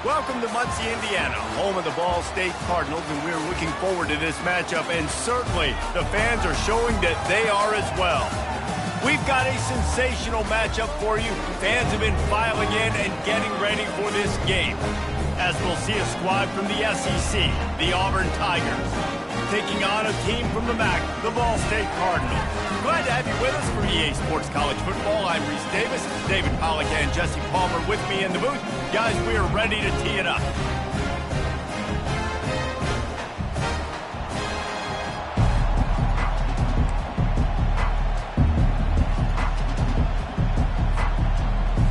Welcome to Muncie, Indiana, home of the Ball State Cardinals, and we're looking forward to this matchup, and certainly the fans are showing that they are as well. We've got a sensational matchup for you. Fans have been filing in and getting ready for this game, as we'll see a squad from the SEC, the Auburn Tigers, taking on a team from the MAC, the Ball State Cardinals. Glad to have you with us for EA Sports College Football. I'm Reese Davis, David Pollack and Jesse Palmer with me in the booth. Guys, we are ready to tee it up.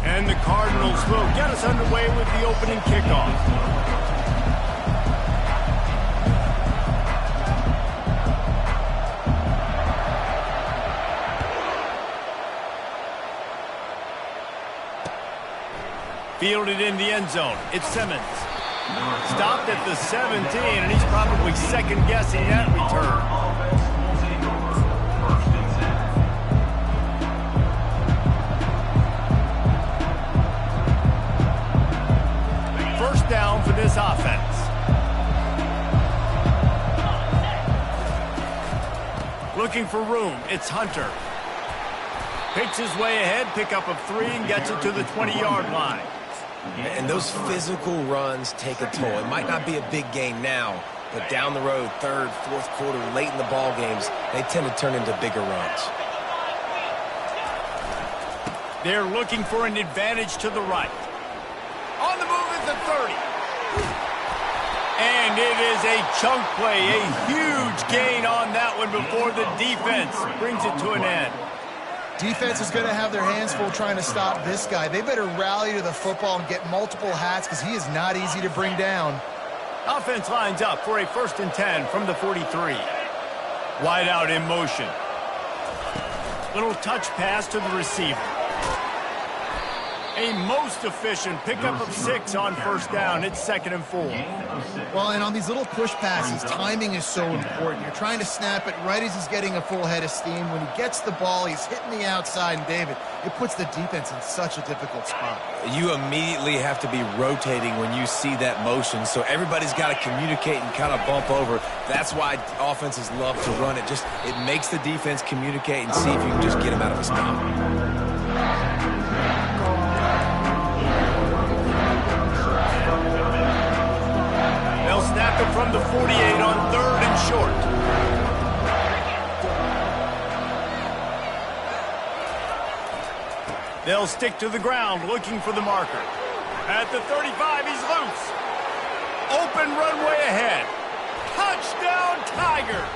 And the Cardinals will get us underway with the opening kickoff. Fielded in the end zone. It's Simmons. Stopped at the 17, and he's probably second-guessing that return. First down for this offense. Looking for room. It's Hunter. Picks his way ahead, pick up of 3, and gets it to the 20-yard line. And those physical runs take a toll. It might not be a big gain now, but down the road, third, fourth quarter, late in the ball games, they tend to turn into bigger runs. They're looking for an advantage to the right. On the move at the 30. And it is a chunk play, a huge gain on that one before the defense brings it to an end. Defense is going to have their hands full trying to stop this guy. They better rally to the football and get multiple hats because he is not easy to bring down. Offense lines up for a 1st and 10 from the 43. Wide out in motion. Little touch pass to the receiver. A most efficient pickup of 6 on first down. It's 2nd and 4. Well, and on these little push passes, timing is so important. You're trying to snap it right as he's getting a full head of steam. When he gets the ball, he's hitting the outside, and David, it puts the defense in such a difficult spot. You immediately have to be rotating when you see that motion, so everybody's got to communicate and kind of bump over. That's why offenses love to run it. It makes the defense communicate and see if you can just get him out of his spot. They'll snap it from the 48 on 3rd and short. They'll stick to the ground looking for the marker. At the 35, he's loose. Open runway ahead. Touchdown Tigers.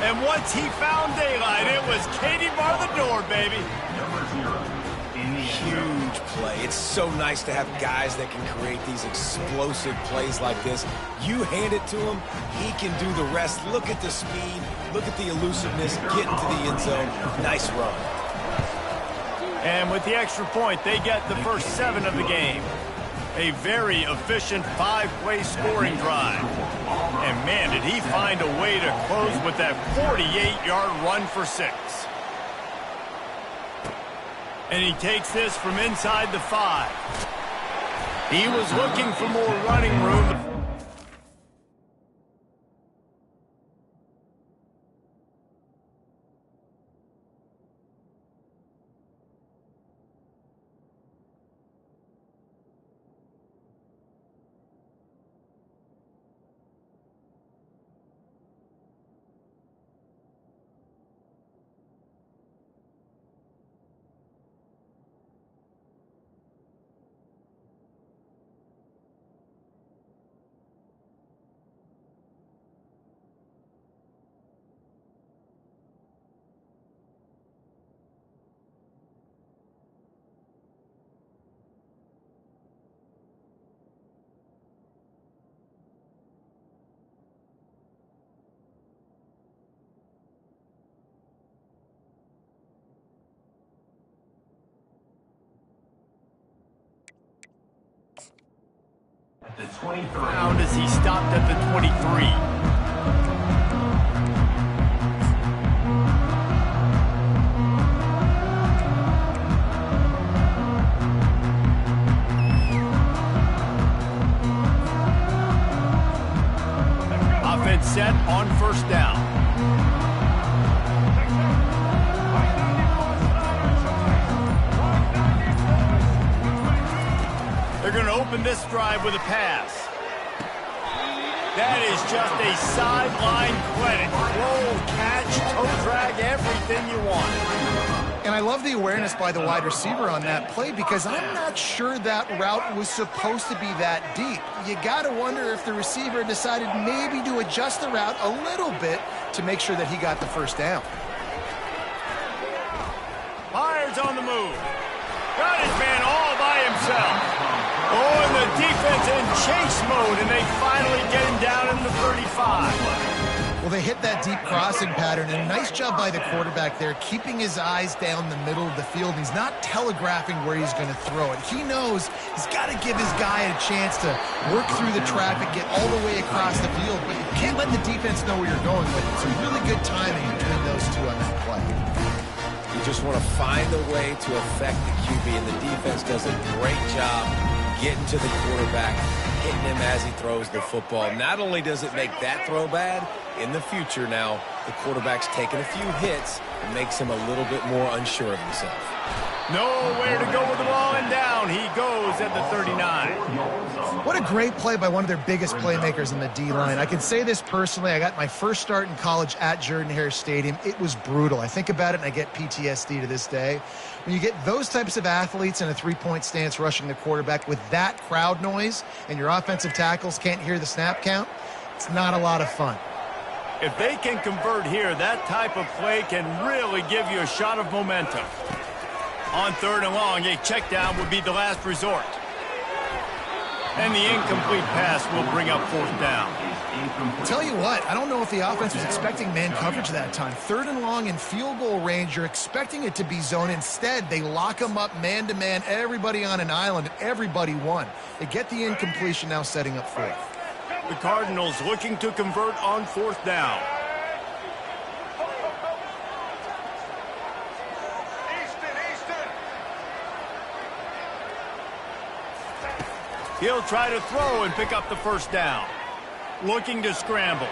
And once he found daylight, it was Katie bar the door, baby. Huge play. It's so nice to have guys that can create these explosive plays like this. You hand it to him, he can do the rest. Look at the speed, look at the elusiveness, get into the end zone. Nice run. And with the extra point, they get the first 7 of the game. A very efficient 5-play scoring drive. And man, did he find a way to close with that 48-yard run for 6. And he takes this from inside the 5. He was looking for more running room. The 23. Found as he stopped at the 23. set on first down. They're going to open this drive with a pass. That is just a sideline credit. Roll, catch, toe drag, everything you want. And I love the awareness by the wide receiver on that play because I'm not sure that route was supposed to be that deep. You got to wonder if the receiver decided maybe to adjust the route a little bit to make sure that he got the first down. Myers on the move. Got his man all by himself. Oh, and the defense in chase mode, and they finally get him down in the 35. Well, they hit that deep crossing pattern, and a nice job by the quarterback there, keeping his eyes down the middle of the field. He's not telegraphing where he's going to throw it. He knows he's got to give his guy a chance to work through the traffic, get all the way across the field, but you can't let the defense know where you're going with it. So really good timing between those two on that play. You just want to find a way to affect the QB, and the defense does a great job getting to the quarterback, hitting him as he throws the football. Not only does it make that throw bad, in the future now, the quarterback's taking a few hits and makes him a little bit more unsure of himself. Nowhere to go with the ball, and down he goes at the 39. What a great play by one of their biggest playmakers in the D-line. I can say this personally. I got my first start in college at Jordan-Hare Stadium. It was brutal. I think about it, and I get PTSD to this day. When you get those types of athletes in a three-point stance rushing the quarterback with that crowd noise and your offensive tackles can't hear the snap count, it's not a lot of fun. If they can convert here, that type of play can really give you a shot of momentum. On third and long, a check down would be the last resort. And the incomplete pass will bring up fourth down. Tell you what, I don't know if the offense was expecting man coverage that time. Third and long in field goal range, you're expecting it to be zone. Instead, they lock them up man-to-man, everybody on an island, and everybody won. They get the incompletion, now setting up fourth. The Cardinals looking to convert on fourth down. He'll try to throw and pick up the first down. Looking to scramble.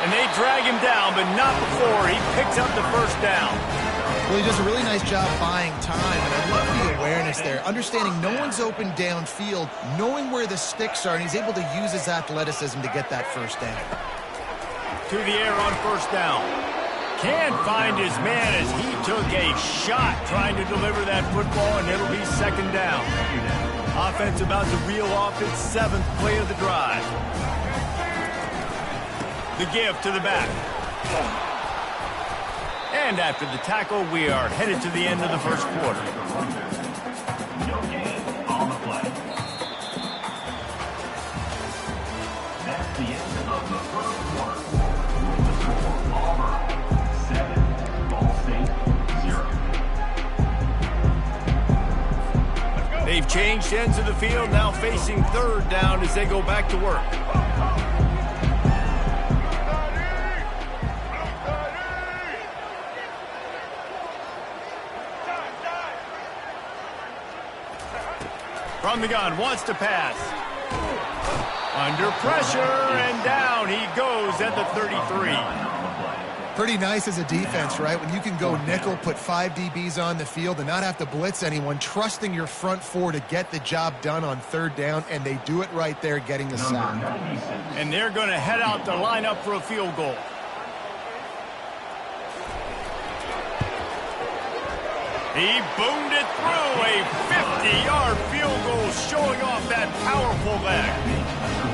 And they drag him down, but not before he picks up the first down. Well, he does a really nice job buying time, and I love the awareness there. Understanding no one's open downfield, knowing where the sticks are, and he's able to use his athleticism to get that first down. To the air on first down. Can't find his man as he took a shot trying to deliver that football, and it'll be second down. Offense about to reel off its seventh play of the drive. The give to the back. And after the tackle, we are headed to the end of the first quarter. No gain on the play. That's the end of the first quarter. The score, Auburn 7, Ball State 0. They've changed ends of the field, now facing third down as they go back to work. From the gun, wants to pass. Under pressure, and down he goes at the 33. Pretty nice as a defense, right? When you can go nickel, put 5 DBs on the field and not have to blitz anyone, trusting your front four to get the job done on third down, and they do it right there, getting the sack. And they're going to head out to line up for a field goal. He boomed it through, a 50-yard field goal, showing off that powerful leg.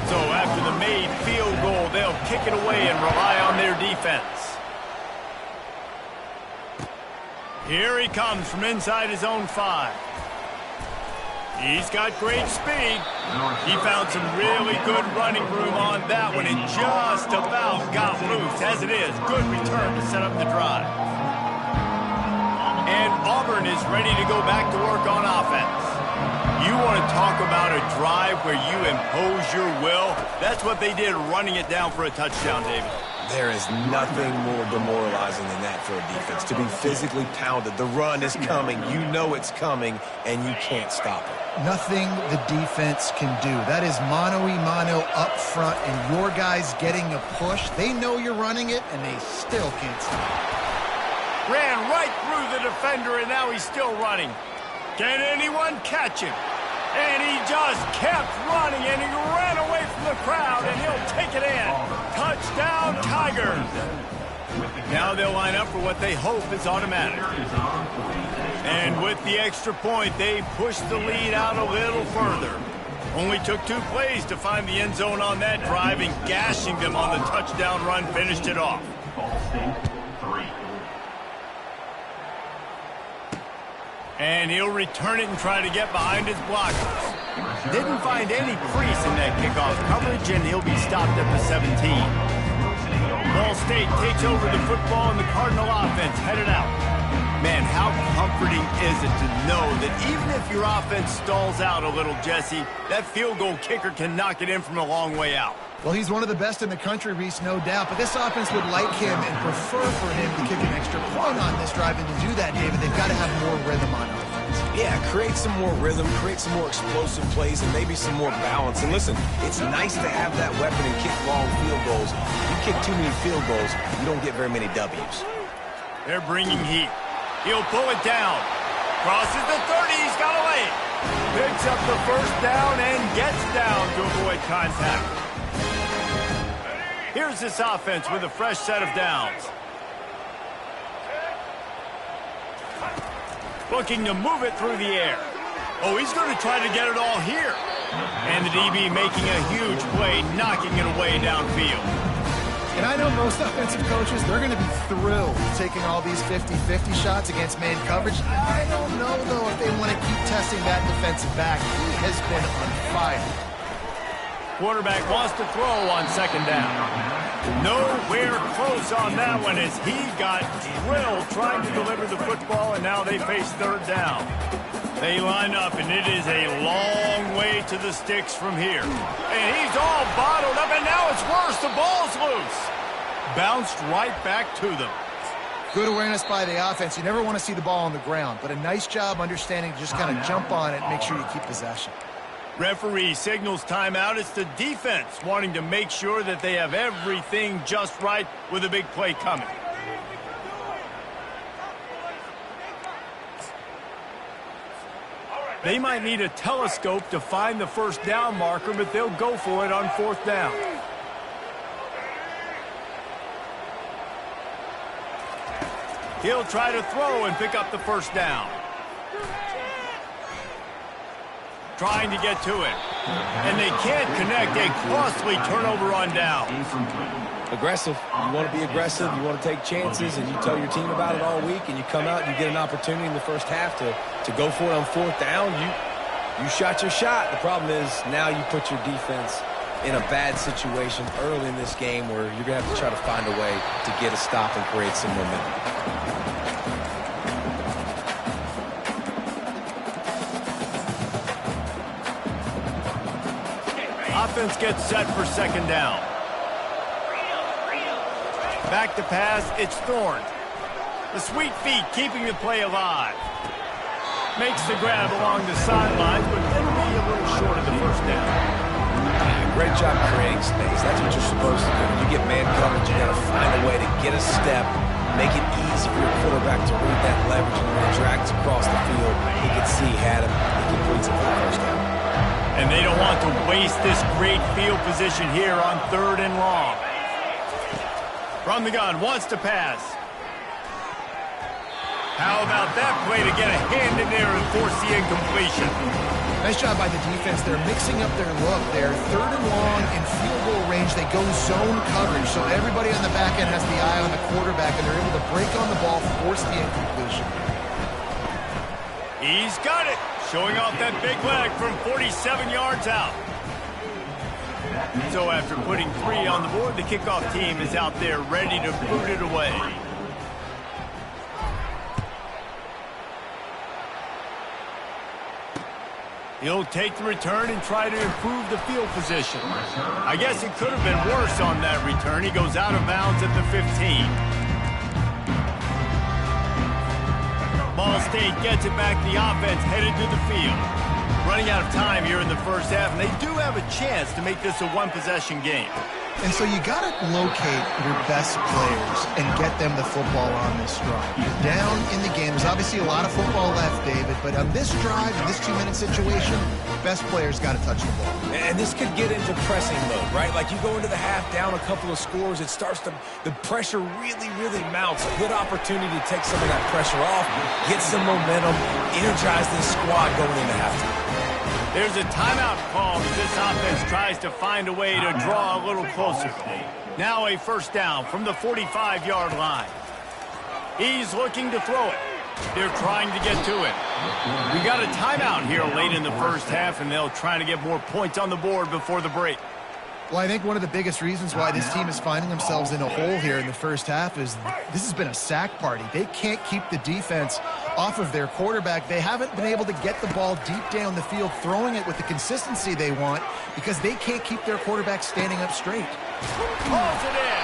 So after the made field goal, they'll kick it away and rely on their defense. Here he comes from inside his own 5. He's got great speed. He found some really good running room on that one and just about got loose. As it is, good return to set up the drive. And Auburn is ready to go back to work on offense. You want to talk about a drive where you impose your will? That's what they did, running it down for a touchdown, David. There is nothing more demoralizing than that for a defense, to be physically pounded. The run is coming. You know it's coming, and you can't stop it. Nothing the defense can do. That is mano-a-mano up front, and your guys getting a push. They know you're running it, and they still can't stop it. Ran right through the defender, and now he's still running. Can anyone catch him? And he just kept running, and he ran away from the crowd, and he'll take it in. Touchdown, Tigers. Now they'll line up for what they hope is automatic. And with the extra point, they push the lead out a little further. Only took 2 plays to find the end zone on that drive, and gashing them on the touchdown run finished it off. Ball State 3. And he'll return it and try to get behind his blockers. Didn't find any crease in that kickoff coverage, and he'll be stopped at the 17. Ball State takes over the football, and the Cardinal offense headed out. Man, how comforting is it to know that even if your offense stalls out a little, Jesse, that field goal kicker can knock it in from a long way out. Well, he's one of the best in the country, Reese, no doubt. But this offense would like him and prefer for him to kick an extra point on this drive. And to do that, David, they've got to have more rhythm on offense. Yeah, create some more rhythm, create some more explosive plays, and maybe some more balance. And listen, it's nice to have that weapon and kick long field goals. You kick too many field goals, you don't get very many W's. They're bringing heat. He'll pull it down. Crosses the 30. He's got a lane. Picks up the first down and gets down to avoid contact. Here's this offense with a fresh set of downs. Looking to move it through the air. Oh, he's going to try to get it all here. And the DB making a huge play, knocking it away downfield. And I know most offensive coaches, they're going to be thrilled taking all these 50-50 shots against man coverage. I don't know, though, if they want to keep testing that defensive back. He has been on fire. Quarterback wants to throw on second down. Nowhere close on that one as he got drilled trying to deliver the football, and now they face third down. They line up, and it is a long way to the sticks from here. And he's all bottled up, and now it's worse. The ball's loose. Bounced right back to them. Good awareness by the offense. You never want to see the ball on the ground, but a nice job understanding to just kind of jump on it and make sure you keep possession. Referee signals timeout. It's the defense wanting to make sure that they have everything just right with a big play coming. They might need a telescope to find the first down marker, but they'll go for it on fourth down. He'll try to throw and pick up the first down. Trying to get to it. And they can't connect. A costly turnover on down. Aggressive. You want to be aggressive. You want to take chances, and you tell your team about it all week, and you come out and you get an opportunity in the first half to go for it on fourth down. You shot your shot. The problem is now you put your defense in a bad situation early in this game where you're going to have to try to find a way to get a stop and create some momentum. Offense gets set for second down. Back to pass, it's Thorne. The sweet feet keeping the play alive. Makes the grab along the sidelines, but it'll be a little short of the first down. Great job creating space. That's what you're supposed to do. When you get man coverage, you got to find a way to get a step, make it easy for your quarterback to read that leverage, and when he drags across the field, he can see he had him, he completes it for the first down. And they don't want to waste this great field position here on third and long. From the gun, wants to pass. How about that play to get a hand in there and force the incompletion? Nice job by the defense. They're mixing up their look. They're third and long in field goal range. They go zone coverage, so everybody on the back end has the eye on the quarterback, and they're able to break on the ball, force the incompletion. He's got it. Showing off that big leg from 47 yards out. So after putting 3 on the board, the kickoff team is out there ready to boot it away. He'll take the return and try to improve the field position. I guess it could have been worse on that return. He goes out of bounds at the 15. Ball State gets it back. The offense headed to the field. Running out of time here in the first half, and they do have a chance to make this a one-possession game. And so you got to locate your best players and get them the football on this drive. You're down in the game. There's obviously a lot of football left, David, but on this drive, in this 2-minute situation, best players got to touch the ball. And this could get into pressing mode, right? Like you go into the half down a couple of scores, it starts to, the pressure really, really mounts. A good opportunity to take some of that pressure off, get some momentum, energize this squad going into halftime. There's a timeout call as this offense tries to find a way to draw a little closer. Now a first down from the 45-yard line. He's looking to throw it. They're trying to get to it. We got a timeout here late in the first half, and they'll try to get more points on the board before the break. Well, I think one of the biggest reasons why this team is finding themselves in a hole here in the first half is this has been a sack party. They can't keep the defense off of their quarterback. They haven't been able to get the ball deep down the field, throwing it with the consistency they want because they can't keep their quarterback standing up straight. Pulls it in.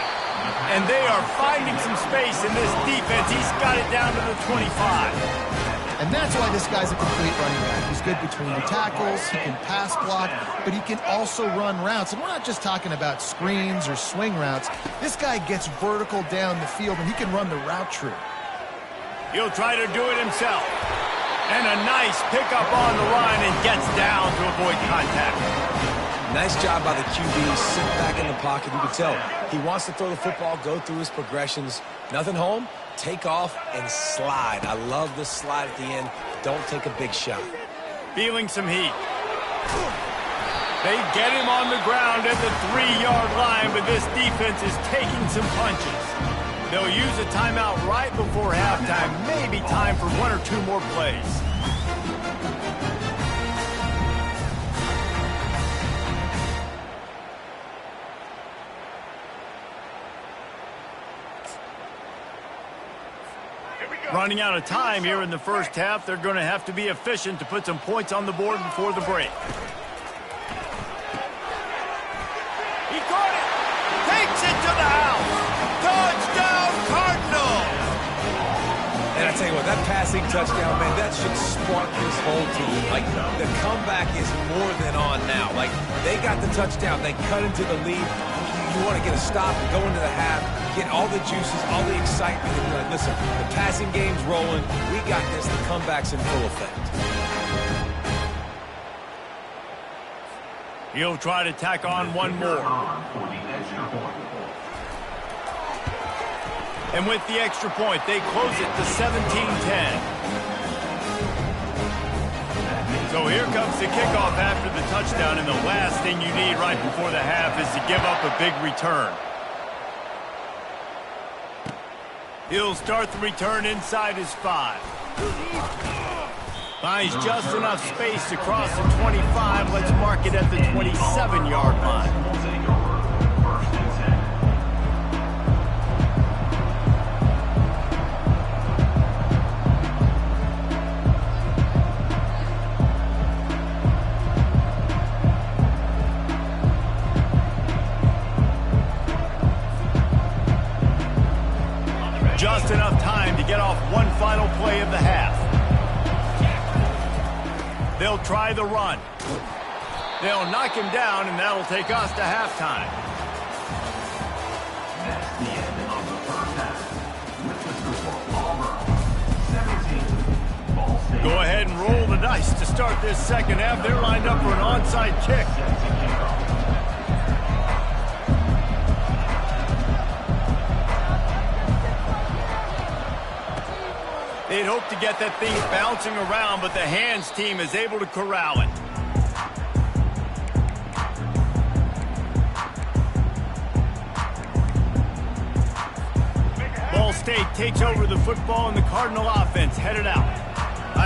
And they are finding some space in this defense. He's got it down to the 25. And that's why this guy's a complete running back. He's good between the tackles, he can pass block, but he can also run routes. And we're not just talking about screens or swing routes. This guy gets vertical down the field, and he can run the route tree. He'll try to do it himself. And a nice pickup on the line and gets down to avoid contact. Nice job by the QB. Sit back in the pocket. You can tell he wants to throw the football, go through his progressions. Nothing home. Take off and slide. I love the slide at the end. Don't take a big shot. Feeling some heat. They get him on the ground at the 3-yard line, but this defense is taking some punches. They'll use a timeout right before halftime. Maybe time for 1 or 2 more plays. Running out of time here in the first half. They're going to have to be efficient to put some points on the board before the break. He caught it. Takes it to the house. Touchdown, Cardinals. And I tell you what, that passing touchdown, man, that should spark this whole team. Like, the comeback is more than on now. Like, they got the touchdown. They cut into the lead. You want to get a stop, go into the half, get all the juices, all the excitement, and be like, listen, the passing game's rolling. We got this. The comeback's in full effect. He'll try to tack on one more. And with the extra point, they close it to 17-10. So here comes the kickoff after the touchdown, and the last thing you need right before the half is to give up a big return. He'll start the return inside his 5. Finds just enough space to cross the 25. Let's mark it at the 27-yard line. Just enough time to get off one final play of the half. They'll try the run. They'll knock him down, and that'll take us to halftime. That's the end of the first half. With the score, Auburn 17, Ball State. Go ahead and roll the dice to start this second half. They're lined up for an onside kick. They'd hope to get that thing bouncing around, but the hands team is able to corral it. Ball State takes over the football, and the Cardinal offense headed out.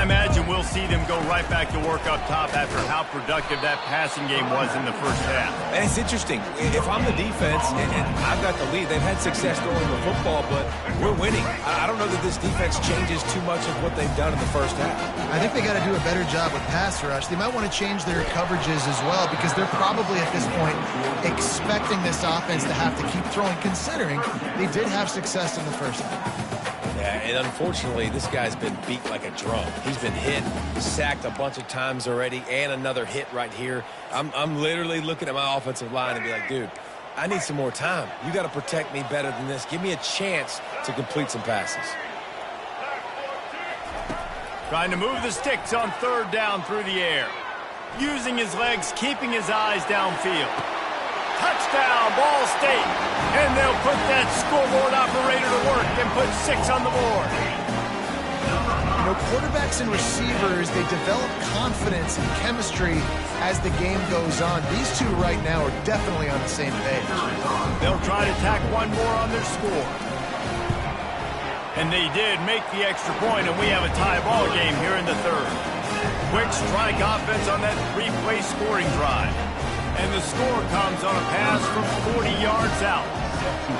I imagine we'll see them go right back to work up top after how productive that passing game was in the first half. And it's interesting. If I'm the defense and I've got the lead, they've had success throwing the football, but we're winning. I don't know that this defense changes too much of what they've done in the first half. I think they got to do a better job with pass rush. They might want to change their coverages as well because they're probably at this point expecting this offense to have to keep throwing, considering they did have success in the first half. Yeah, and unfortunately, this guy's been beat like a drum. He's been hit, sacked a bunch of times already, and another hit right here. I'm literally looking at my offensive line and be like, dude, I need some more time. You got to protect me better than this. Give me a chance to complete some passes. Trying to move the sticks on third down through the air. Using his legs, keeping his eyes downfield. Touchdown, Ball State. And they'll put that scoreboard operator to work and put 6 on the board. You know, quarterbacks and receivers, they develop confidence and chemistry as the game goes on. These two right now are definitely on the same page. They'll try to tack one more on their score. And they did make the extra point, and we have a tie ball game here in the third. Quick strike offense on that 3-play scoring drive. And the score comes on a pass from 40 yards out.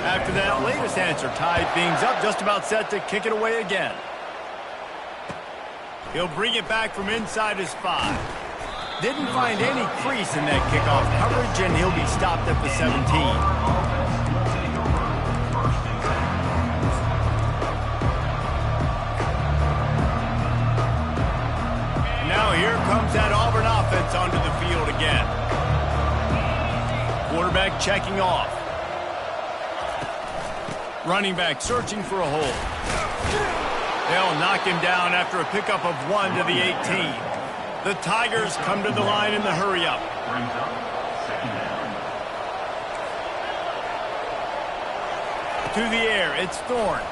After that latest answer tied things up, just about set to kick it away again. He'll bring it back from inside his 5. Didn't find any crease in that kickoff coverage, and he'll be stopped at the 17. Now here comes that Auburn offense onto the field again. Quarterback checking off. Running back searching for a hole. They'll knock him down after a pickup of 1 to the 18. The Tigers come to the line in the hurry-up. To the air, it's Thorne.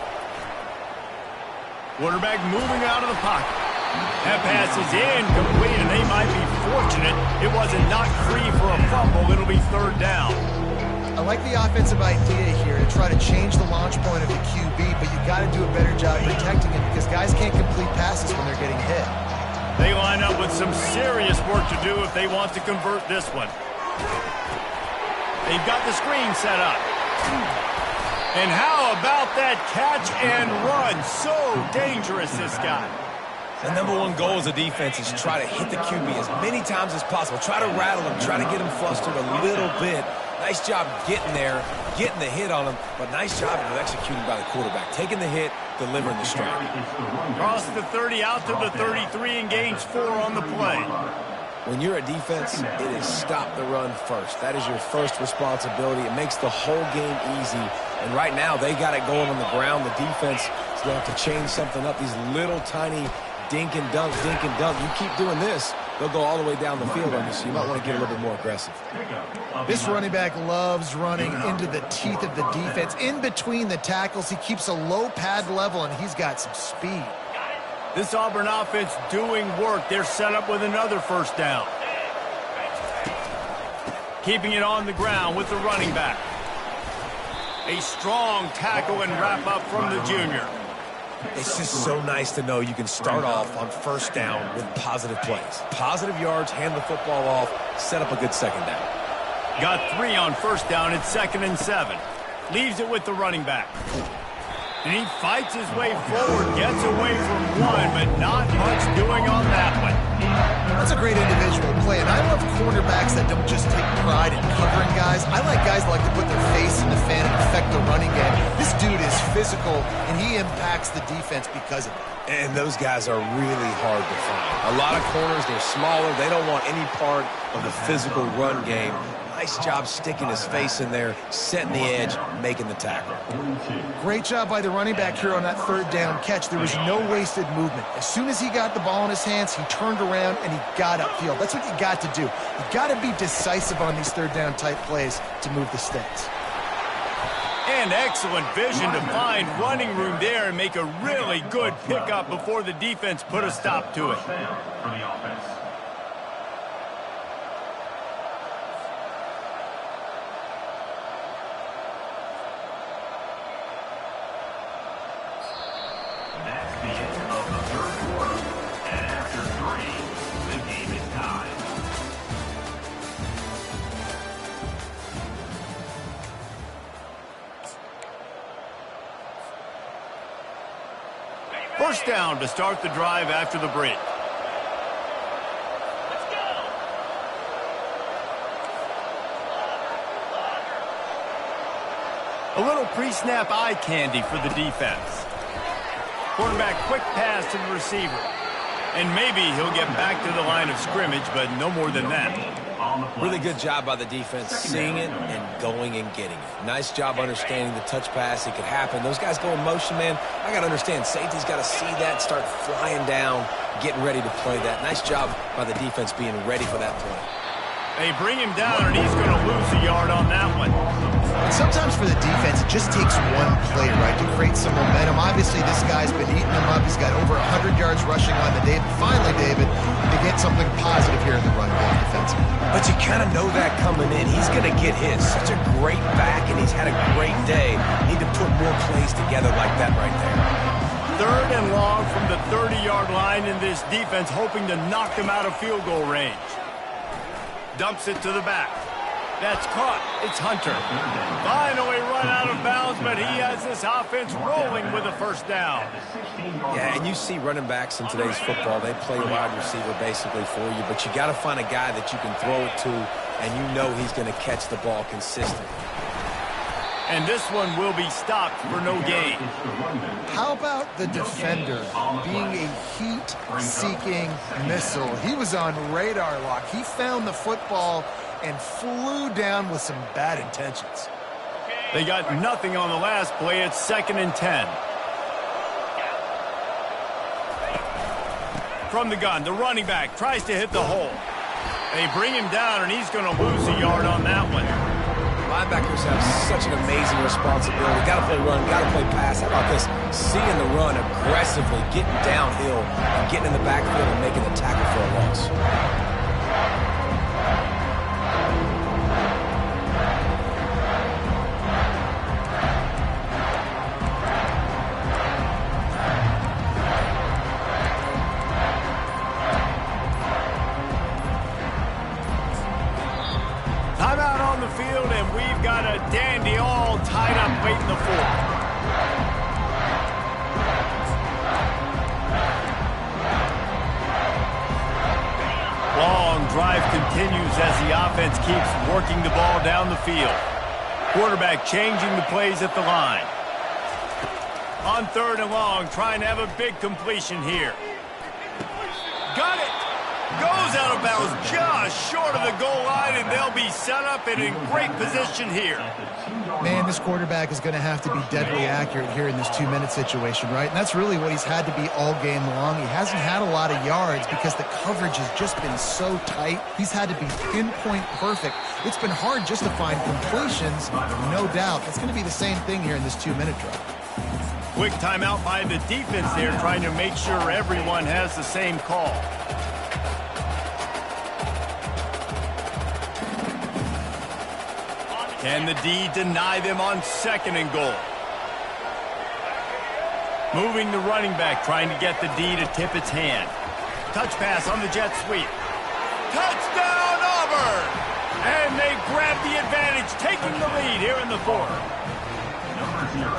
Quarterback moving out of the pocket. That pass is incomplete, and they might be fortunate it wasn't knocked free for a fumble. It'll be third down. I like the offensive idea here to try to change the launch point of the QB, but you got to do a better job protecting it because guys can't complete passes when they're getting hit. They line up with some serious work to do if they want to convert this one. They've got the screen set up. And how about that catch and run? So dangerous, this guy. The #1 goal as a defense is try to hit the QB as many times as possible. Try to rattle him, try to get him flustered a little bit. Nice job getting there, getting the hit on him, but nice job of executing by the quarterback. Taking the hit, delivering the strike. Across the 30, out to the 33, and gains 4 on the play. When you're a defense, it is stop the run first. That is your first responsibility. It makes the whole game easy. And right now, they got it going on the ground. The defense is going to have to change something up. These little tiny dink and dunk, dink and dunk. You keep doing this, they'll go all the way down the field on you, so you might want to get a little bit more aggressive. This running back loves running into the teeth of the defense. In between the tackles, he keeps a low pad level, and he's got some speed. This Auburn offense doing work. They're set up with another first down. Keeping it on the ground with the running back. A strong tackle and wrap up from the junior. It's just so nice to know you can start off on first down with positive plays. Positive yards, hand the football off, set up a good second down. Got 3 on first down. It's 2nd and 7. Leaves it with the running back. And he fights his way forward, gets away from 1, but not much doing on that one. That's a great individual play, and I love cornerbacks that don't just take pride in covering guys. I like guys that like to put their face in the fan and affect the running game. This dude is physical, and he impacts the defense because of it. And those guys are really hard to find. A lot of corners, they're smaller. They don't want any part of the physical run game. Nice job sticking his face in there, setting the edge, making the tackle. Great job by the running back here on that third down catch. There was no wasted movement. As soon as he got the ball in his hands, he turned around and he got upfield. That's what you got to do. You got to be decisive on these third down type plays to move the sticks. And excellent vision to find running room there and make a really good pickup before the defense put a stop to it. For the offense. That's the end of the third quarter. And First down to start the drive after the break. A little pre-snap eye candy for the defense. Quarterback quick pass to the receiver. And maybe he'll get back to the line of scrimmage, but no more than that. Really good job by the defense seeing it and going and getting it. Nice job understanding the touch pass. It could happen. Those guys go in motion, man. I got to understand. Safety's got to see that, start flying down, getting ready to play that. Nice job by the defense being ready for that play. They bring him down, and he's going to lose a yard on that one. And sometimes for the defense, it just takes one play, right, to create some momentum. Obviously, this guy's been eating them up. He's got over 100 yards rushing on the day. But finally, David, to get something positive here in the run game defensively. But you kind of know that coming in. He's going to get his. Such a great back, and he's had a great day. Need to put more plays together like that right there. Third and long from the 30-yard line, in this defense hoping to knock them out of field goal range. Dumps it to the back. That's caught. It's Hunter. Finally run out of bounds, but he has this offense rolling with a first down. Yeah, and you see running backs in today's football, they play wide receiver basically for you, but you got to find a guy that you can throw it to, and you know he's going to catch the ball consistently. And this one will be stopped for no gain. How about the defender being a heat-seeking missile? He was on radar lock. He found the football and flew down with some bad intentions. They got nothing on the last play. It's 2nd and 10. From the gun, the running back tries to hit the hole. They bring him down, and he's going to lose a yard on that one. Linebackers have such an amazing responsibility. Got to play run, got to play pass. How about this? Seeing the run aggressively, getting downhill, and getting in the backfield and making the tackle for a loss. Timeout on the field, and we've got a dandy all tied up late in the fourth. Long drive continues as the offense keeps working the ball down the field. Quarterback changing the plays at the line. On 3rd and long, trying to have a big completion here. Got it! Goes out of bounds just short of the goal line, and they'll be set up and in great position here. Man, this quarterback is going to have to be deadly accurate here in this 2-minute situation, right? And that's really what he's had to be all game long. He hasn't had a lot of yards because the coverage has just been so tight. He's had to be pinpoint perfect. It's been hard just to find completions, no doubt. That's going to be the same thing here in this 2-minute drive. Quick timeout by the defense there, trying to make sure everyone has the same call. Can the D deny them on 2nd and goal? Moving the running back, trying to get the D to tip its hand. Touch pass on the jet sweep. Touchdown, Auburn! And they grab the advantage, taking the lead here in the 4th.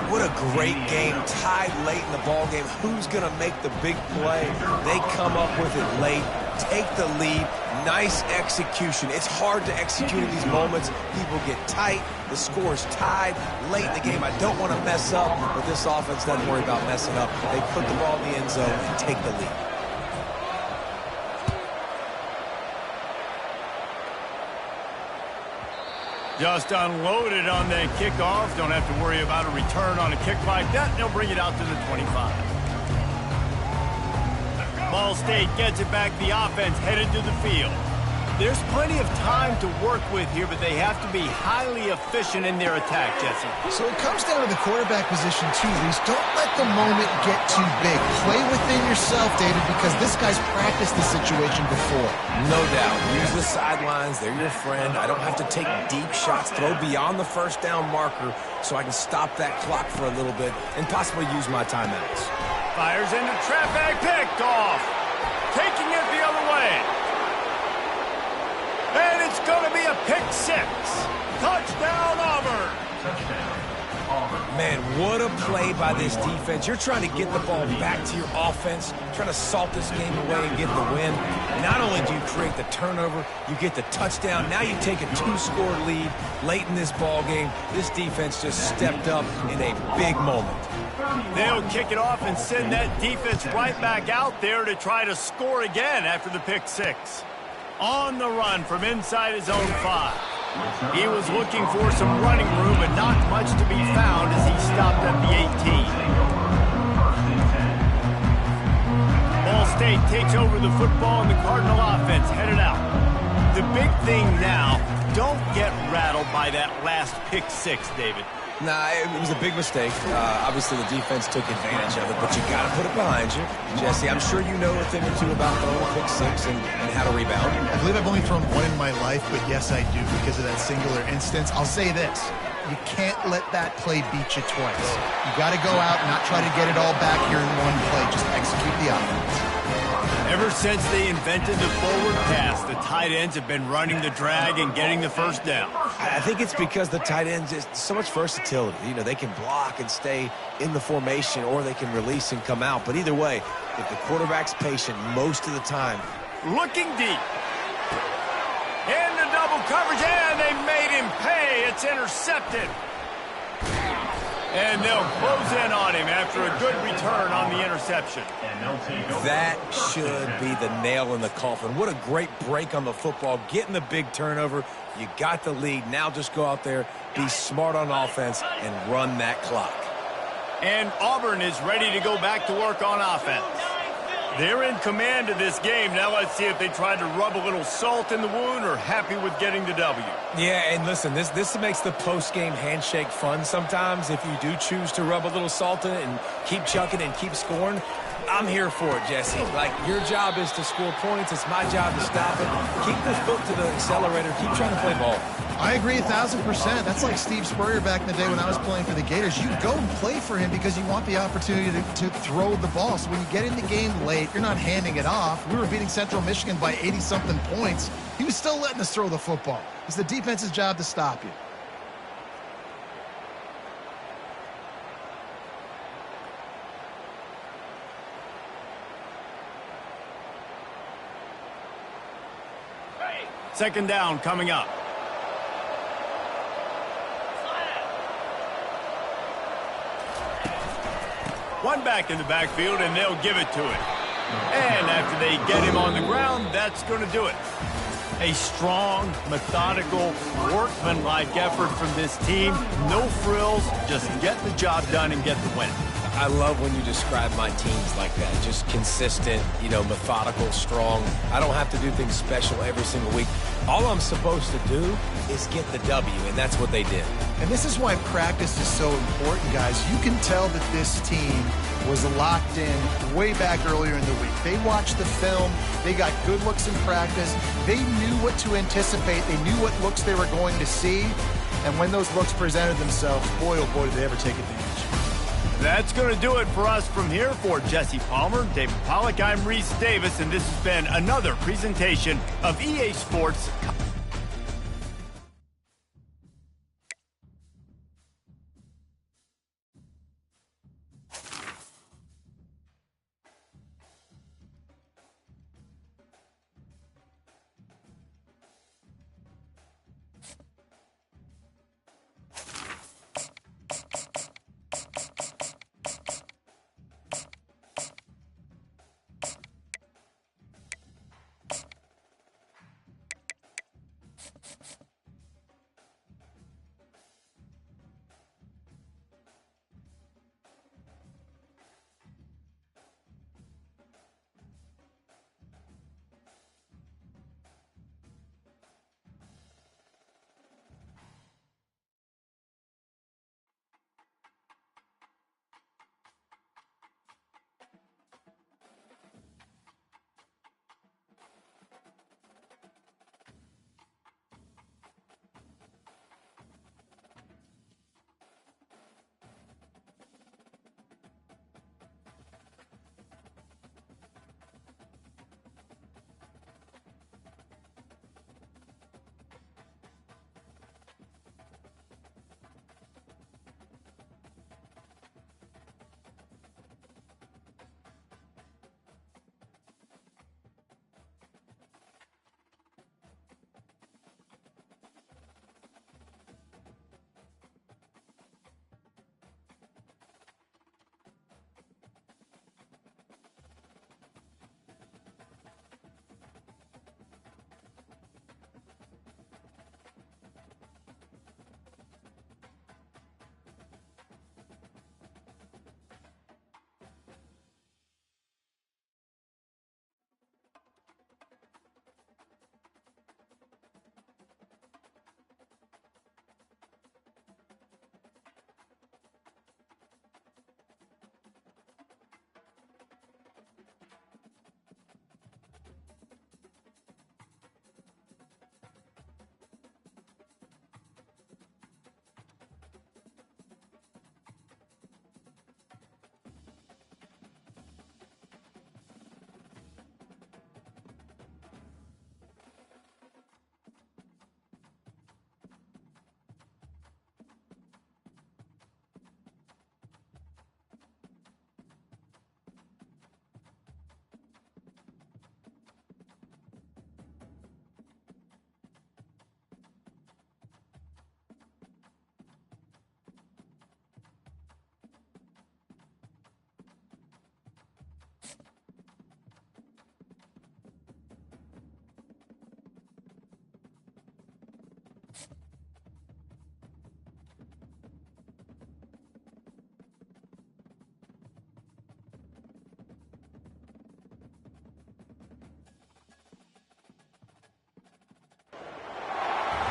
What a great game, tied late in the ball game. Who's going to make the big play? They come up with it late, take the lead. Nice execution. It's hard to execute in these moments. People get tight. The score's tied late in the game. I don't want to mess up, but this offense doesn't worry about messing up. They put the ball in the end zone and take the lead. Just unloaded on that kickoff. Don't have to worry about a return on a kick like that. They'll bring it out to the 25. Ball State gets it back. The offense headed to the field. There's plenty of time to work with here, but they have to be highly efficient in their attack, Jesse. So it comes down to the quarterback position, too, Reese. Don't let the moment get too big. Play within yourself, David, because this guy's practiced this situation before. No doubt. Use the sidelines. They're your friend. I don't have to take deep shots, throw beyond the first down marker so I can stop that clock for a little bit and possibly use my timeouts. Fires into traffic, picked off. Taking it the other way. And it's going to be a pick 6. Touchdown, Auburn. Man, what a play by this defense. You're trying to get the ball back to your offense, trying to salt this game away and get the win. Not only do you create the turnover, you get the touchdown. Now you take a 2-score lead late in this ball game. This defense just stepped up in a big moment. They'll kick it off and send that defense right back out there to try to score again after the pick six. On the run from inside his own 5. He was looking for some running room, but not much to be found as he stopped at the 18. Ball State takes over the football and the Cardinal offense headed out. The big thing now, don't get rattled by that last pick six, David. Nah, it was a big mistake. Obviously, the defense took advantage of it, but you got to put it behind you. Jesse, I'm sure you know a thing or two about throwing a pick six and how to rebound. I believe I've only thrown one in my life, but yes, I do because of that singular instance. I'll say this. You can't let that play beat you twice. You got to go out and not try to get it all back here in one play. Just execute the offense. Ever since they invented the forward pass, the tight ends have been running the drag and getting the first down. I think it's because the tight ends is so much versatility. You know, they can block and stay in the formation, or they can release and come out. But either way, if the quarterback's patient most of the time. Looking deep. Into double coverage, and they made him pay. It's intercepted. And they'll close in on him after a good return on the interception. That should be the nail in the coffin. What a great break on the football. Getting the big turnover. You got the lead. Now just go out there, be smart on offense, and run that clock. And Auburn is ready to go back to work on offense. They're in command of this game. Now let's see if they try to rub a little salt in the wound or happy with getting the W. Yeah, and listen, this makes the post-game handshake fun sometimes. If you do choose to rub a little salt in it and keep chucking and keep scoring, I'm here for it, Jesse. Like, your job is to score points. It's my job to stop it. Keep the foot to the accelerator. Keep trying to play ball. I agree 1,000%. That's like Steve Spurrier back in the day when I was playing for the Gators. You go and play for him because you want the opportunity to throw the ball. So when you get in the game late, you're not handing it off. We were beating Central Michigan by 80-something points. He was still letting us throw the football. It's the defense's job to stop you. Second down coming up. One back in the backfield, and they'll give it to it. And after they get him on the ground, that's going to do it. A strong, methodical, workmanlike effort from this team. No frills, just get the job done and get the win. I love when you describe my teams like that. Just consistent, methodical, strong. I don't have to do things special every single week. All I'm supposed to do is get the W, and that's what they did. And this is why practice is so important, guys. You can tell that this team was locked in way back earlier in the week. They watched the film. They got good looks in practice. They knew what to anticipate. They knew what looks they were going to see. And when those looks presented themselves, boy, oh boy, did they ever take advantage. That's going to do it for us from here. For Jesse Palmer, David Pollack, I'm Reese Davis, and this has been another presentation of EA Sports.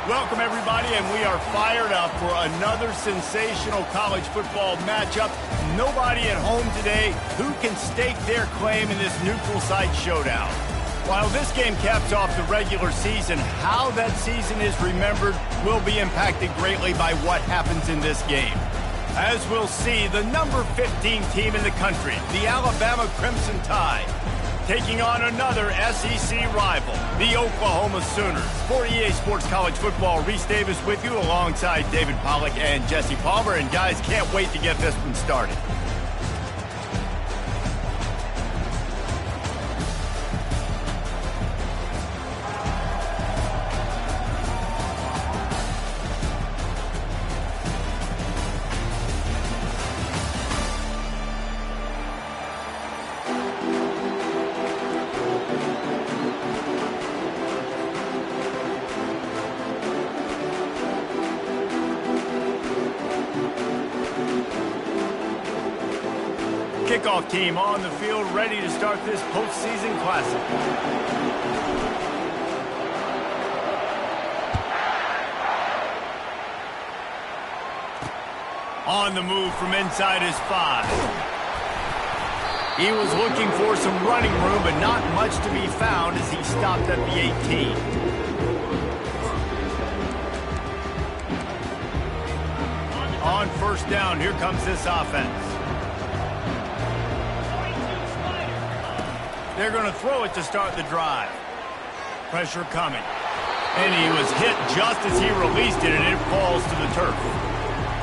Welcome, everybody, and we are fired up for another sensational college football matchup. Nobody at home today who can stake their claim in this neutral site showdown. While this game caps off the regular season, how that season is remembered will be impacted greatly by what happens in this game. As we'll see, the number 15 team in the country, the Alabama Crimson Tide, taking on another SEC rival, the Oklahoma Sooners. For EA Sports College Football, Reese Davis with you alongside David Pollack and Jesse Palmer. And guys, can't wait to get this one started. Kickoff team on the field, ready to start this postseason classic. On the move from inside his 5. He was looking for some running room, but not much to be found as he stopped at the 18. On first down, here comes this offense. They're going to throw it to start the drive. Pressure coming. And he was hit just as he released it, and it falls to the turf.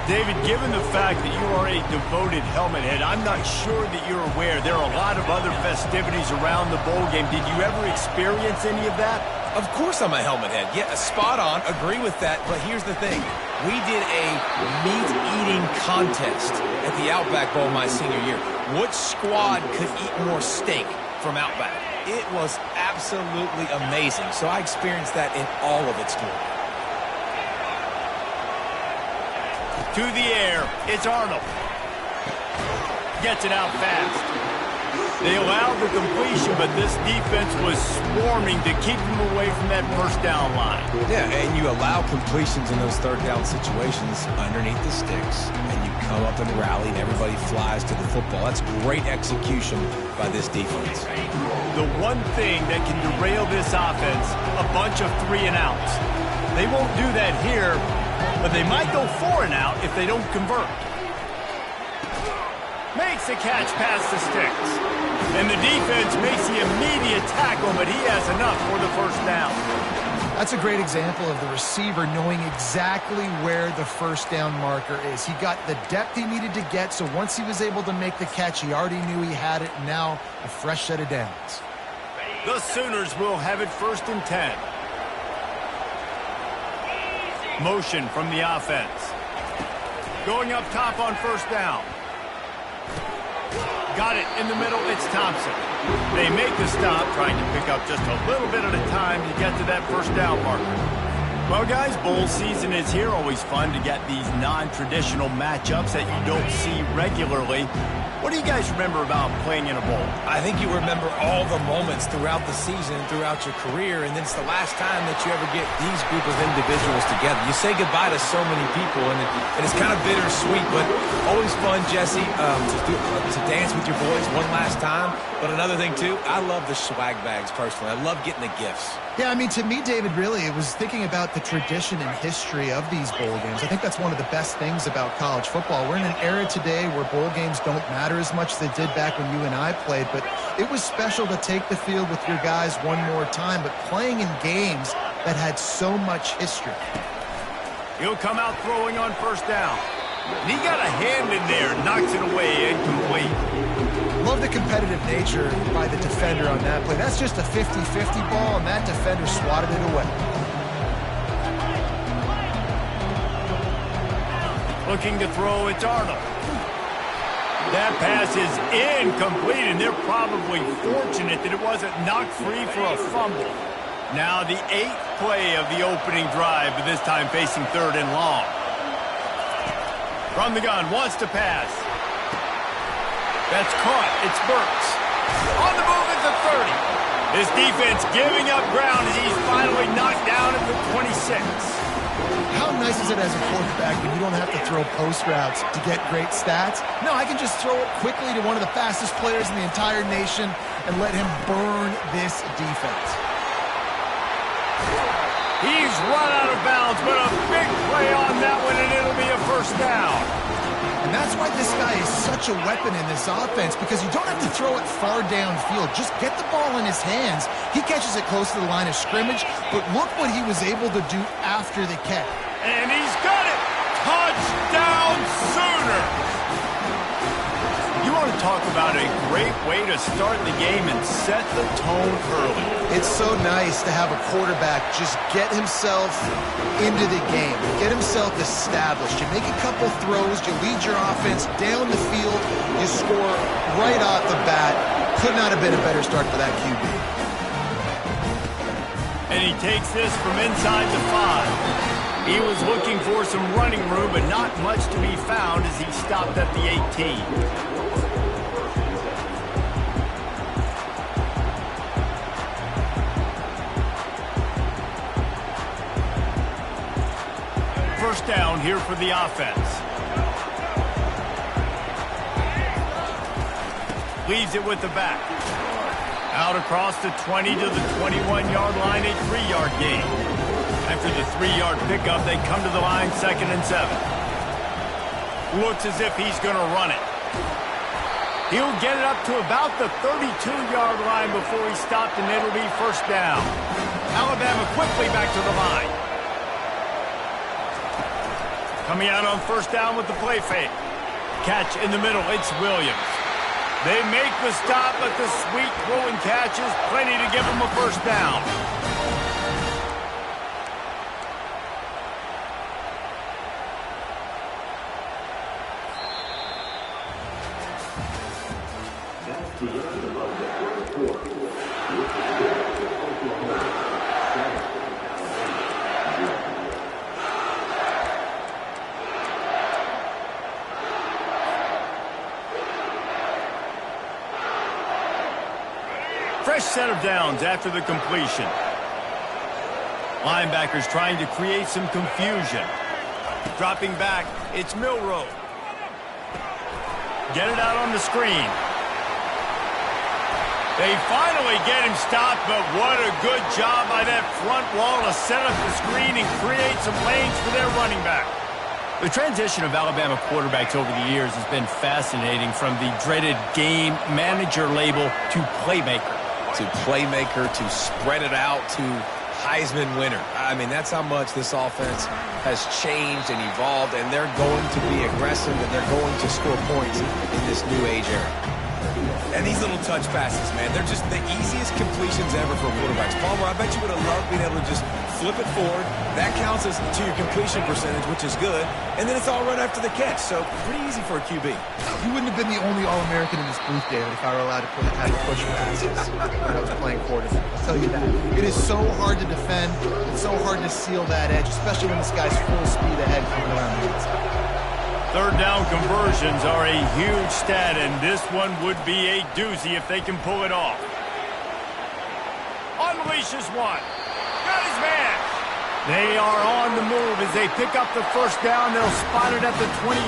David, given the fact that you are a devoted helmet head, I'm not sure that you're aware there are a lot of other festivities around the bowl game. Did you ever experience any of that? Of course I'm a helmet head. Yeah, spot on. Agree with that. But here's the thing. We did a meat-eating contest at the Outback Bowl my senior year. Which squad could eat more steak from Outback? It was absolutely amazing. So I experienced that in all of its glory. To the air, it's Arnold. Gets it out fast. They allowed the completion, but this defense was swarming to keep them away from that first down line. Yeah, and you allow completions in those third down situations underneath the sticks, and you come up and rally, and everybody flies to the football. That's great execution by this defense. The one thing that can derail this offense, a bunch of 3-and-outs. They won't do that here, but they might go 4-and-out if they don't convert. Makes the catch past the sticks. And the defense makes the immediate tackle, but he has enough for the first down. That's a great example of the receiver knowing exactly where the first down marker is. He got the depth he needed to get, so once he was able to make the catch, he already knew he had it, and now a fresh set of downs. The Sooners will have it 1st and 10. Motion from the offense. Going up top on first down. Got it in the middle, it's Thompson. They make the stop, trying to pick up just a little bit at a time to get to that first down marker. Well, guys, bowl season is here. Always fun to get these non-traditional matchups that you don't see regularly. What do you guys remember about playing in a bowl? I think you remember all the moments throughout the season, throughout your career, and then it's the last time that you ever get these group of individuals together. You say goodbye to so many people, and it's kind of bittersweet, but always fun, Jesse, to dance with your boys one last time. But another thing, too, I love the swag bags, personally. I love getting the gifts. Yeah, I mean, to me, David, really, it was thinking about the tradition and history of these bowl games. I think that's one of the best things about college football. We're in an era today where bowl games don't matter as much as they did back when you and I played, but it was special to take the field with your guys one more time, but playing in games that had so much history. He'll come out throwing on first down. And he got a hand in there, knocks it away, incomplete. Love the competitive nature by the defender on that play. That's just a 50-50 ball, and that defender swatted it away. Looking to throw, it's Arnold. That pass is incomplete, and they're probably fortunate that it wasn't knocked free for a fumble. Now the 8th play of the opening drive, but this time facing 3rd and long. From the gun, wants to pass. That's caught. It's Burks. On the move at the 30. His defense giving up ground as he's finally knocked down at the 26. nice is it as a quarterback when you don't have to throw post routes to get great stats? No, I can just throw it quickly to one of the fastest players in the entire nation and let him burn this defense. He's run out of bounds, but a big play on that one, and it'll be a first down. And that's why this guy is such a weapon in this offense, because you don't have to throw it far downfield. Just get the ball in his hands. He catches it close to the line of scrimmage, but look what he was able to do after the catch. And he's got it! Touchdown Sooner! You want to talk about a great way to start the game and set the tone early. It's so nice to have a quarterback just get himself into the game, get himself established. You make a couple throws, you lead your offense down the field, you score right off the bat. Could not have been a better start for that QB. And he takes this from inside the 5. He was looking for some running room, but not much to be found as he stopped at the 18. First down here for the offense. Leaves it with the back. Out across the 20 to the 21-yard line, a 3-yard gain. After the 3-yard pickup, they come to the line 2nd and 7. Looks as if he's going to run it. He'll get it up to about the 32-yard line before he stopped, and it'll be first down. Alabama quickly back to the line. Coming out on first down with the play fake. Catch in the middle, it's Williams. They make the stop, but the sweet throw and catch is plenty to give them a first down. That's the end of the first quarter. Fresh set of downs after the completion. Linebackers trying to create some confusion. Dropping back, it's Milroe. Get it out on the screen. They finally get him stopped, but what a good job by that front wall to set up the screen and create some lanes for their running back. The transition of Alabama quarterbacks over the years has been fascinating, from the dreaded game manager label to playmaker. To playmaker, to spread it out, to Heisman winner. I mean, that's how much this offense has changed and evolved, and they're going to be aggressive, and they're going to score points in this new age era. And these little touch passes, man, they're just the easiest completions ever for quarterbacks. Palmer, I bet you would have loved being able to just flip it forward. That counts as to your completion percentage, which is good. And then it's all right after the catch. So pretty easy for a QB. You wouldn't have been the only All-American in this booth, David, if I were allowed to have push passes when I was playing quarterback. I'll tell you that. It is so hard to defend. It's so hard to seal that edge, especially when this guy's full speed ahead coming around the inside. Third down conversions are a huge stat, and this one would be a doozy if they can pull it off. Unleashes one. Got his man. They are on the move as they pick up the first down. They'll spot it at the 28.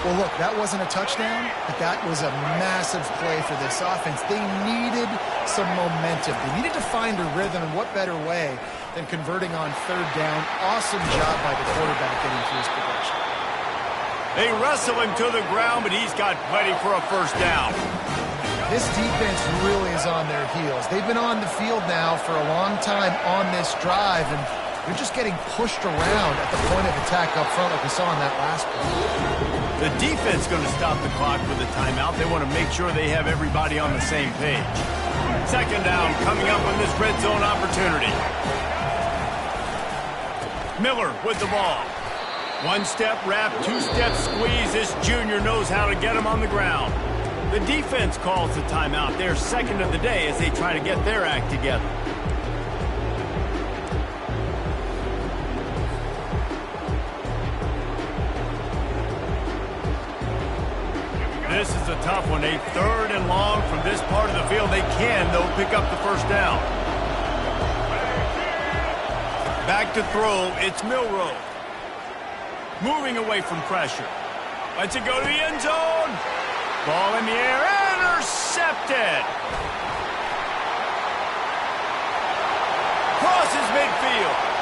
Well, look, that wasn't a touchdown, but that was a massive play for this offense. They needed some momentum. They needed to find a rhythm, and what better way than converting on third down. Awesome job by the quarterback getting through his progression. They wrestle him to the ground, but he's got plenty for a first down. This defense really is on their heels. They've been on the field now for a long time on this drive, and they're just getting pushed around at the point of attack up front like we saw in that last play. The defense going to stop the clock with a timeout. They want to make sure they have everybody on the same page. Second down coming up on this red zone opportunity. Miller with the ball. One-step wrap, two-step squeeze. This junior knows how to get him on the ground. The defense calls the timeout. They're second of the day as they try to get their act together. This is a tough one. A third and long from this part of the field. They can, though, pick up the first down. Back to throw. It's Milroe. moving away from pressure. Lets it go to the end zone. Ball in the air, intercepted. Crosses midfield.